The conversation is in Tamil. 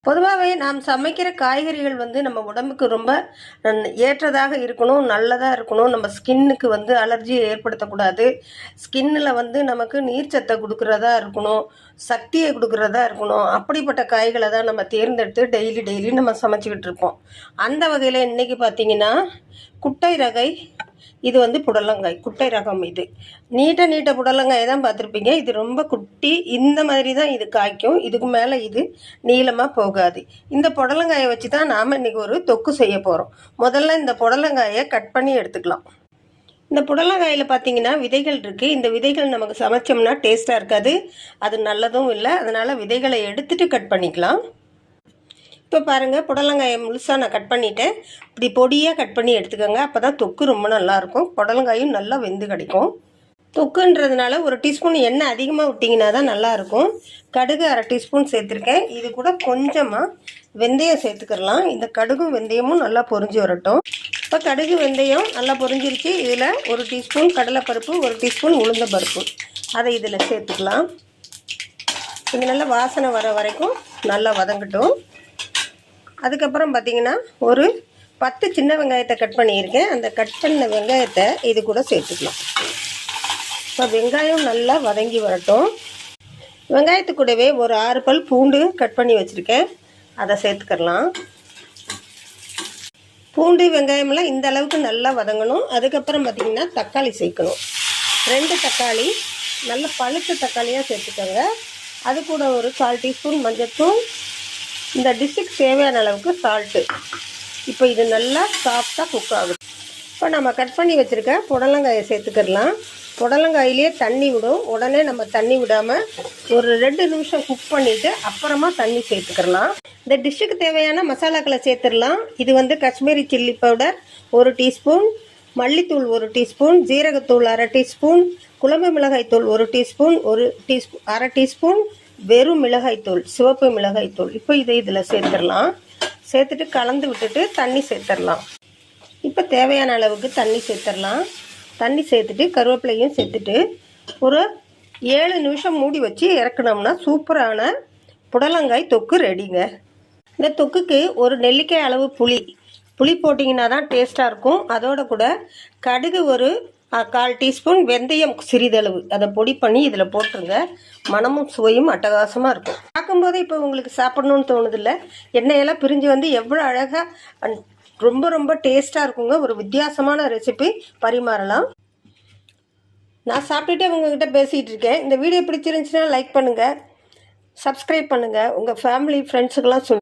பொதுவாகவே நாம் சமைக்கிற காய்கறிகள் நம்ம உடம்புக்கு ரொம்ப ஏற்றதாக இருக்கணும், நல்லதாக இருக்கணும். நம்ம ஸ்கின்னுக்கு அலர்ஜியை ஏற்படுத்தக்கூடாது. ஸ்கின்னில் நமக்கு நீர்ச்சத்தை கொடுக்குறதா இருக்கணும், சக்தியை கொடுக்குறதா இருக்கணும். அப்படிப்பட்ட காய்களை தான் நம்ம தேர்ந்தெடுத்து டெய்லி நம்ம சமைச்சிக்கிட்டு இருப்போம். அந்த வகையில் இன்றைக்கி பார்த்திங்கன்னா குட்டை ரகை இது புடலங்காய் குட்டை ரகம். இது நீட்ட புடலங்காய் தான் பார்த்துருப்பீங்க. இது ரொம்ப குட்டி, இந்த மாதிரி தான் இது காய்க்கும். இதுக்கு மேலே இது நீளமாக போகாது. இந்த புடலங்காயை வச்சு தான் நாம் இன்றைக்கி ஒரு தொக்கு செய்ய போகிறோம். முதல்ல இந்த புடலங்காயை கட் பண்ணி எடுத்துக்கலாம். இந்த புடலங்காயில் பார்த்தீங்கன்னா விதைகள் இருக்குது. இந்த விதைகள் நமக்கு சமைச்சோம்னா டேஸ்ட்டாக இருக்காது, அது நல்லதும் இல்லை. அதனால் விதைகளை எடுத்துகிட்டு கட் பண்ணிக்கலாம். இப்போ பாருங்கள், புடலங்காயை முழுசாக நான் கட் பண்ணிவிட்டேன். இப்படி பொடியாக கட் பண்ணி எடுத்துக்கோங்க. அப்போ தான் தொக்கு ரொம்ப நல்லாயிருக்கும், புடலங்காயும் நல்லா வெந்து கிடைக்கும். தொக்குன்றதுனால ஒரு டீஸ்பூன் எண்ணெய் அதிகமாக விட்டிங்கன்னா தான் நல்லாயிருக்கும். கடுகு 1/2 டீஸ்பூன் சேர்த்துருக்கேன். இது கூட கொஞ்சமாக வெந்தயம் சேர்த்துக்கிடலாம். இந்த கடுகும் வெந்தயமும் நல்லா பொரிஞ்சு வரட்டும். இப்போ கடுகு வெந்தயம் நல்லா பொரிஞ்சிருச்சு. இதில் 1 டீஸ்பூன் கடலைப்பருப்பு, 1 டீஸ்பூன் உளுந்த பருப்பு, அதை இதில் சேர்த்துக்கலாம். இது நல்லா வாசனை வர வரைக்கும் நல்லா வதங்கட்டும். அதுக்கப்புறம் பார்த்திங்கன்னா ஒரு 10 சின்ன வெங்காயத்தை கட் பண்ணியிருக்கேன். அந்த கட் பண்ண வெங்காயத்தை இது கூட சேர்த்துக்கலாம். இப்போ வெங்காயம் நல்லா வதங்கி வரட்டும். வெங்காயத்து கூடவே ஒரு 6 பல் பூண்டு கட் பண்ணி வச்சுருக்கேன், அதை சேர்த்துக்கலாம். பூண்டு வெங்காயமெல்லாம் இந்த அளவுக்கு நல்லா வதங்கணும். அதுக்கப்புறம் பார்த்திங்கன்னா தக்காளி சேர்க்கணும். 2 தக்காளி, நல்ல பழுத்த தக்காளியாக சேர்த்துக்கோங்க. அது கூட ஒரு 1/4 டீஸ்பூன் மஞ்சள்தூள், இந்த டிஷ்ஷுக்கு தேவையான அளவுக்கு சால்ட்டு. இப்போ இது நல்லா சாஃப்டாக குக் ஆகும். இப்போ நம்ம கட் பண்ணி வச்சுருக்க புடலங்காயை சேர்த்துக்கிடலாம். புடலங்காயிலே தண்ணி விடும். உடனே நம்ம தண்ணி விடாமல் ஒரு 2 நிமிஷம் குக் பண்ணிவிட்டு அப்புறமா தண்ணி சேர்த்துக்கிடலாம். இந்த டிஷ்ஷுக்கு தேவையான மசாலாக்களை சேர்த்துடலாம். இது காஷ்மீரி சில்லி பவுடர் 1 டீஸ்பூன், மல்லித்தூள் 1 டீஸ்பூன், ஜீரகத்தூள் 1/2 டீஸ்பூன், குழம்பு மிளகாய்த்தூள் 1 டீஸ்பூன், 1/2 டீஸ்பூன் வெறும் மிளகாய்த்தூள், சிவப்பு மிளகாய்த்தூள். இப்போ இதில் சேர்த்துடலாம். சேர்த்துட்டு கலந்து விட்டுட்டு தண்ணி சேர்த்துடலாம். இப்போ தேவையான அளவுக்கு தண்ணி சேர்த்துடலாம். தண்ணி சேர்த்துட்டு கருவேப்பிலையும் சேர்த்துட்டு ஒரு 7 நிமிஷம் மூடி வச்சு இறக்கணும்னா சூப்பரான புடலங்காய் தொக்கு ரெடிங்க. இந்த தொக்குக்கு ஒரு நெல்லிக்காய் அளவு புளி போட்டிங்கன்னா தான் டேஸ்ட்டாக இருக்கும். அதோட கூட கடுகு ஒரு 1/4 டீஸ்பூன், வெந்தயம் சிறிதளவு, அதை பொடி பண்ணி இதில் போட்டுருங்க. மனமும் சுவையும் அட்டகாசமாக இருக்கும். பார்க்கும்போது இப்போ உங்களுக்கு சாப்பிட்ணுன்னு தோணுதில்ல. எண்ணெயெல்லாம் பிரிஞ்சு எவ்வளோ அழகாக ரொம்ப டேஸ்ட்டாக இருக்குங்க. ஒரு வித்தியாசமான ரெசிபி பரிமாறலாம். நான் சாப்பிட்டுட்டே உங்ககிட்ட பேசிகிட்டு இருக்கேன். இந்த வீடியோ பிடிச்சிருந்துச்சுன்னா லைக் பண்ணுங்கள், சப்ஸ்கிரைப் பண்ணுங்கள், உங்கள் ஃபேமிலி ஃப்ரெண்ட்ஸுக்கெல்லாம்